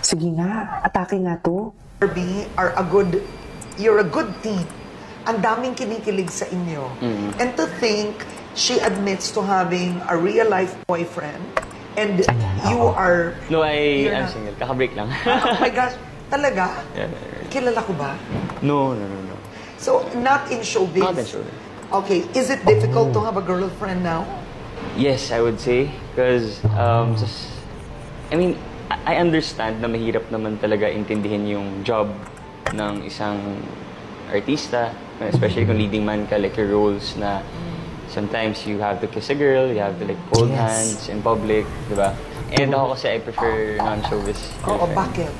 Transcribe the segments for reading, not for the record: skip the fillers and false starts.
Sige nga, atake nga to. Barbie you're a good team. Ang daming kinikilig sa inyo. And to think, she admits to having a real-life boyfriend and you are... No, I'm single. Kaka-break lang. Oh my gosh, talaga? Yeah. Kilala ko ba? No. So, not in showbiz? Not in showbiz. Okay, is it difficult to have a girlfriend now? Yes, I would say. Because, I understand na mahirap naman talaga intindihin yung job ng isang artista, especially kung leading man ka, like your roles na sometimes you have to kiss a girl, you have to like hold hands in public, di ba? And ako kasi I prefer non-showbiz. Oo, bakit?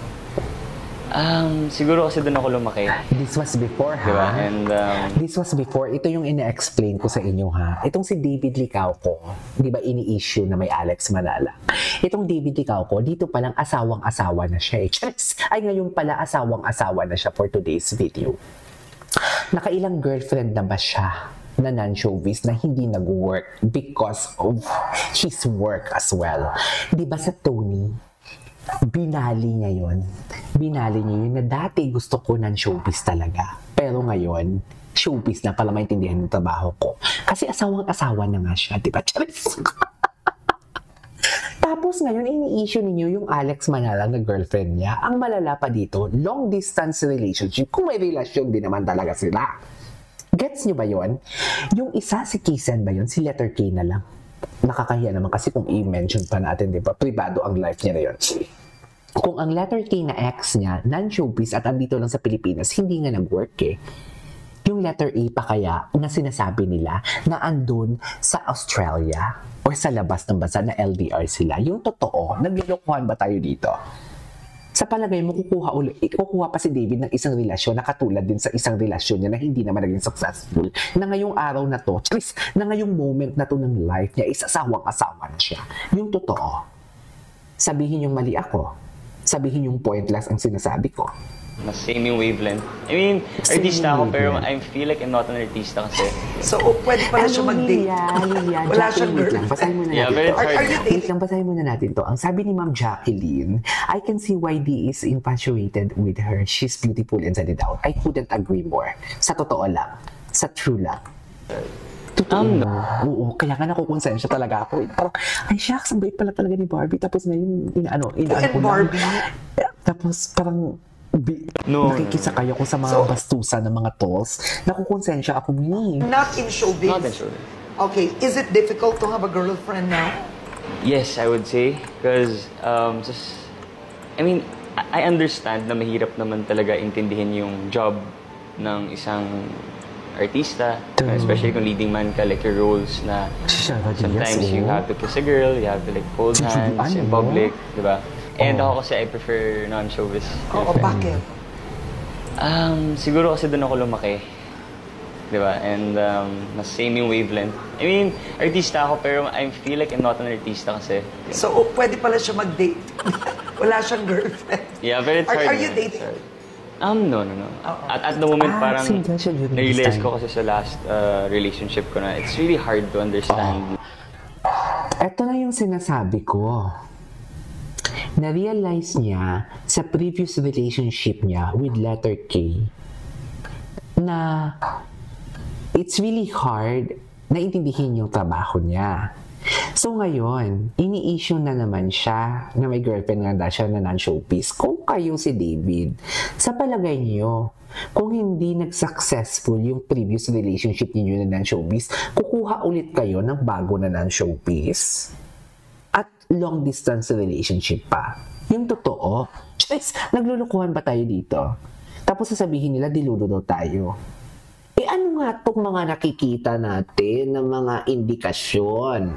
Siguro kasi doon ako lumaki. This was before, ha? Diba? And, this was before. Ito yung ina-explain ko sa inyo, ha? Itong si David Licauco, di ba ini-issue na may Alex Manala? Itong David Licauco, dito palang asawang-asawa na siya. Ay, ngayon pala asawang-asawa na siya for today's video. Nakailang girlfriend na ba siya na non-showbiz na hindi nag-work because of his work as well? Di ba sa Tony, binali niya yun. Binali niya yun na dati gusto ko non-showbiz talaga. Pero ngayon, showbiz na pala maintindihan yung trabaho ko. Kasi asawang-asawa na nga siya, di ba? Charis! Tapos ngayon, ini-issue ninyo yung Alex Manala na girlfriend niya. Ang malala pa dito, long-distance relationship. Kung may relasyon din naman talaga sila. Gets nyo ba yun? Yung isa, si Kisan ba yun? Si letter K na lang. Nakakahiya naman kasi kung i-mention pa natin, di ba? Privado ang life niya na yun. Kung ang letter K na ex niya, non-showbiz at andito lang sa Pilipinas, hindi nga nag-work eh. Yung letter A pa kaya na sinasabi nila na andun sa Australia o sa labas ng bansa na LDR sila. Yung totoo, naglulukuhan ba tayo dito? Sa palagay mo, kukuha pa si David ng isang relasyon na katulad din sa isang relasyon niya na hindi naman naging successful. Na ngayong araw na to, na ngayong moment na to ng life niya, isasawang-asawa na siya. Yung totoo. Sabihin yung mali ako. Sabihin yung pointless ang sinasabi ko. Mas same yung wavelength. I mean, artista ako pero I feel like I'm not an artista kasi. So, pwede pala siya mag-date. Lilia, Wala siyang wait girl. lang, basahin muna Yeah, natin but to. it's hard. Are you Wait dating? lang, basahin muna natin to. Ang sabi ni Ma'am Jacqueline, I can see why D is infatuated with her. She's beautiful inside and out. I couldn't agree more. Sa totoo lang. Sa true lang. Totoo. Oo, kaya nga nakukonsensya talaga ako. Parang, ay shucks, ang bait pala talaga ni Barbie. Tapos ngayon, inaano ko Barbie? Tapos parang, nakikisakay ako sa mga bastusan ng mga tolls. Nakukonsensya ako ni. Not in showbiz? Not in showbiz. Okay, is it difficult to have a girlfriend now? Yes, I would say. Because, I understand na mahirap naman talaga intindihin yung job ng isang artista, especially kung leading man ka, like your roles na sometimes you have to kiss a girl, you have to like hold hands in public, di ba? And ako kasi I prefer non-showbiz. Oo, bakit? Siguro kasi doon ako lumaki. Di ba? And mas same yung wavelength. I mean, artista ako pero I feel like I'm not an artista kasi. So, pwede pala siya mag-date. Wala siyang girlfriend. Yeah, but it's hard. Are you dating? No. At the moment, parang na-realize time. ko kasi sa last relationship ko na it's really hard to understand. Ito na yung sinasabi ko. Na-realize niya sa previous relationship niya with letter K na it's really hard na intindihin yung trabaho niya. So ngayon, ini-issue na naman siya na may girlfriend nga siya na non-showbiz. Kung kayo si David, sa palagay niyo, kung hindi nag-successful yung previous relationship niyo na non-showbiz, kukuha ulit kayo ng bago na non-showbiz? At long-distance relationship pa. Yung totoo. Naglulukuhan ba tayo dito? Tapos sasabihin nila, diludo daw tayo. Ano nga itong mga nakikita natin ng mga indikasyon?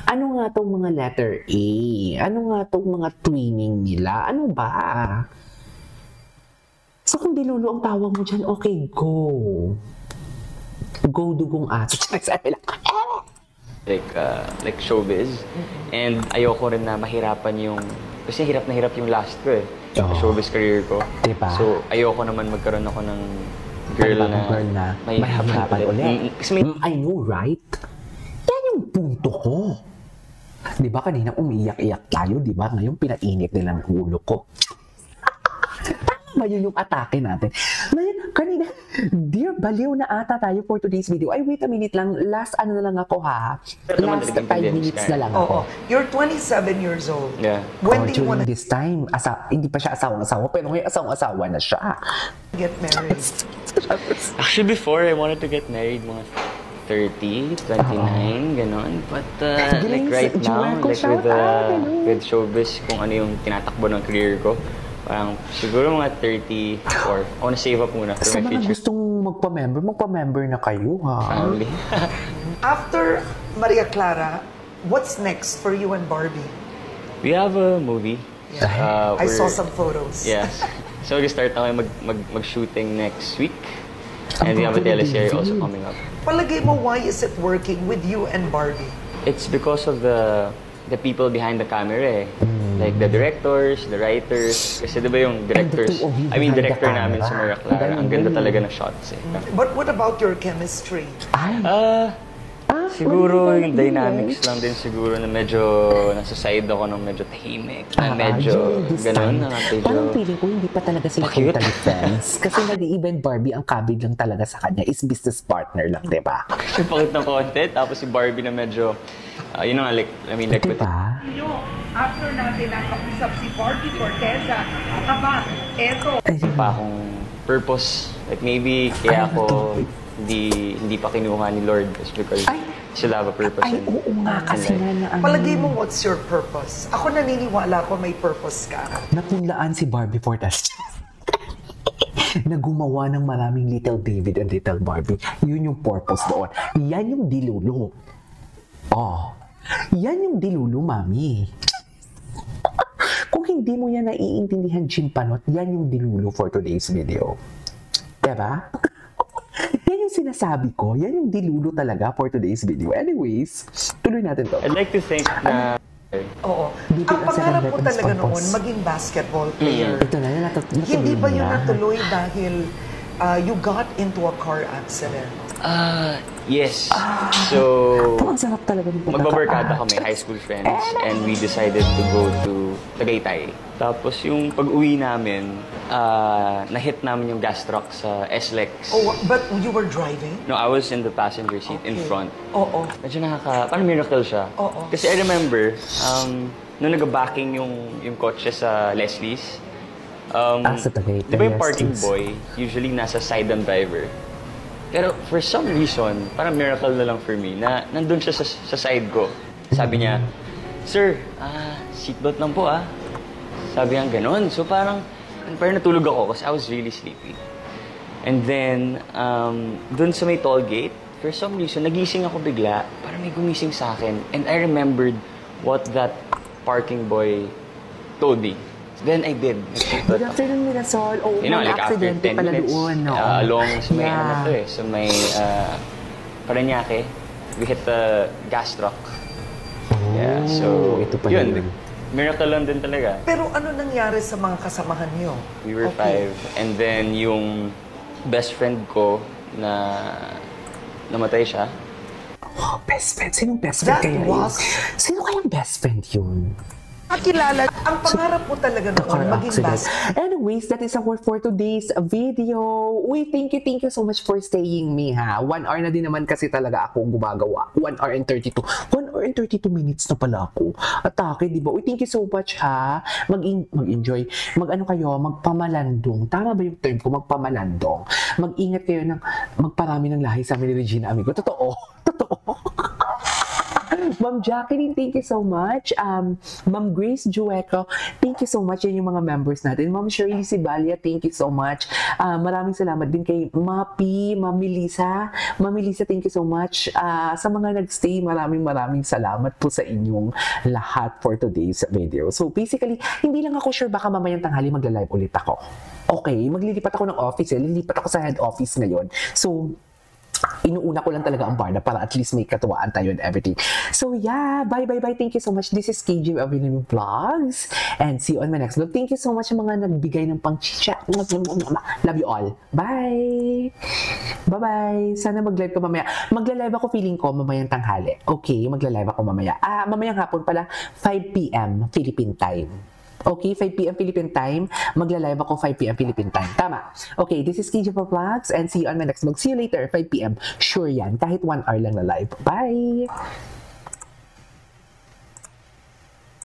Ano nga itong mga letter A? Ano nga itong mga twinning nila? Ano ba? So kung dilulo ang tawag mo dyan, okay, go. Go dugong aso. Like showbiz. And ayoko rin na mahirapan yung... Kasi hirap na hirap yung last ko eh. Showbiz career ko. Diba? So ayoko naman magkaroon ako ng girl na may hirapan ulit. I know, right? Yan yung punto ko. Diba kanina umiiyak-iyak tayo, diba? Ngayon pinainit nila ang ulo ko. Ngayon yung atake natin. Ngayon, kanina, dear, baliw na ata tayo for today's video. Ay, wait a minute lang. Last ano na lang ako ha. Last 5 minutes na lang ako. You're 27 years old. Yeah. When do you During want to this time, hindi pa siya asawang-asawa, pero ngayon asawang-asawa na siya. get married? Actually, before, I wanted to get married mga 30, 29, ganon. But like right now, like with showbiz, kung ano yung tinatakbo ng career ko, parang siguro mga 34. I wanna save up muna for Sa my mga future gustong magpa-member na kayo, ha? family. After Maria Clara, what's next for you and Barbie? We have a movie. I saw some photos. Yes. So, mag-start na kayo mag-shooting next week. And we have a teleserie also coming up. Palagay mo, why is it working with you and Barbie? It's because of the people behind the camera eh. Like the directors, the writers. Kasi diba yung directors, director namin sa Maria Clara, ang ganda talaga ng shots eh. But what about your chemistry? Siguro yung dynamics lang din siguro na medyo nasa side ako ng medyo tahimik. Na medyo ganun na medyo... Parang feeling ko hindi pa talaga sila totally friends. Kasi nag-even Barbie ang kabig lang talaga sa kanya is business partner lang, di ba? Pakit ng content, tapos si Barbie na medyo... you know, like Diba? After natin nakausap si Barbie Forteza, eto. pa akong purpose. Like maybe kaya ako hindi pa kinuha ni Lord is because sila have a purpose. Ay, oo nga kasi nga na Palagay mo, what's your purpose? Ako naniniwala ko may purpose ka. napunlaan si Barbie Fortas. na gumawa ng maraming Little David and Little Barbie. Yun yung purpose doon. Yan yung dilulo. Yan yung dilulo, mami. Kung hindi mo yan naiintindihan, Chimpanot, yan yung dilulo for today's video. Diba? Yan yung sinasabi ko. Yan yung dilulo talaga for today's video. Anyways, tuloy natin to. I'd like to think na Oo. Ang pangarap mo talaga noon, maging basketball player. Ito na, Hindi ba yun natuloy dahil you got into a car accident? yes. So, ang sarap talaga ng magbabarkada kami, high school friends, and we decided to go to Tagaytay. Tapos yung pag-uwi namin, na-hit namin yung gas truck sa SLEX. Oh, but you were driving? No, I was in the passenger seat in front. Oo. Medyo parang miracle siya. Oo. Kasi I remember, nung nag-backing yung kotse sa Leslie's, sa Tagaytay, di ba yung parking Leslie's. boy, usually nasa side ng driver? Pero for some reason, parang miracle na lang for me, na nandun siya sa side ko. Sabi niya, "Sir, seatbelt lang po ah." Sabi niya ganun. So parang natulog ako kasi I was really sleepy. And then, dun sa may toll gate, for some reason, nagising ako bigla, parang may gumising sa akin. And I remembered what that parking boy told me. Then I did. Good afternoon, Mirasol. Oh, You know, like after 10 pala minutes, doon, no? along sa may sa may Parañaque, we hit the gas truck. Yeah, so ito pala yun. yun. Miracle lang din talaga. Pero ano nangyari sa mga kasamahan niyo? We were 5, and then yung best friend ko na namatay siya. Oh, best friend? Sinong best friend kaya yun? Sino kayang best friend yun? Nakilala, ang pangarap mo talaga noon, maging basketball. Anyways, that is our for today's video. Uy, thank you so much for staying me, ha? 1 hour na din naman kasi talaga ako gumagawa. 1 hour and 32. 1 hour and 32 minutes na pala ako. Atake, di ba? Uy, thank you so much, ha? Mag-enjoy. Mag-ano kayo, magpamalandong. Tama ba yung term ko? Magpamalandong. Mag-ingat kayo ng magparami ng lahi sa amin ni Regina Amigo. Totoo. Ma'am Jacqueline, thank you so much. Ma'am Grace Jueco, thank you so much. Yan yung mga members natin. Ma'am Shirley Sibalia, thank you so much. Maraming salamat din kay Mapi, Ma'am Melissa. Ma'am Melissa, thank you so much. Sa mga nagstay, maraming salamat po sa inyong lahat for today's video. So basically, hindi lang ako sure, baka mamayang tanghali magla-live ulit ako. Okay, maglilipat ako ng office. Lilipat ako sa head office ngayon. So, inuuna ko lang talaga ang Barda para at least may katuwaan tayo and everything. So yeah, bye. Thank you so much. This is KJ Avenue Vlogs and see you on my next vlog. Thank you so much sa mga nagbigay ng pang-chicha. Love you all. Bye! Bye-bye! Sana mag-live ka mamaya. Magla-live ako feeling ko mamayang tanghali. Okay, magla-live ako mamaya. Mamayang hapon pala, 5 p.m. Philippine time. Okay, 5 p.m. Philippine time. Magla-live ako 5 p.m. Philippine time. Tama. Okay, this is KJ Vlogs and see you on my next vlog. See you later, 5 p.m. Sure yan. Kahit 1 hour lang na live. Bye!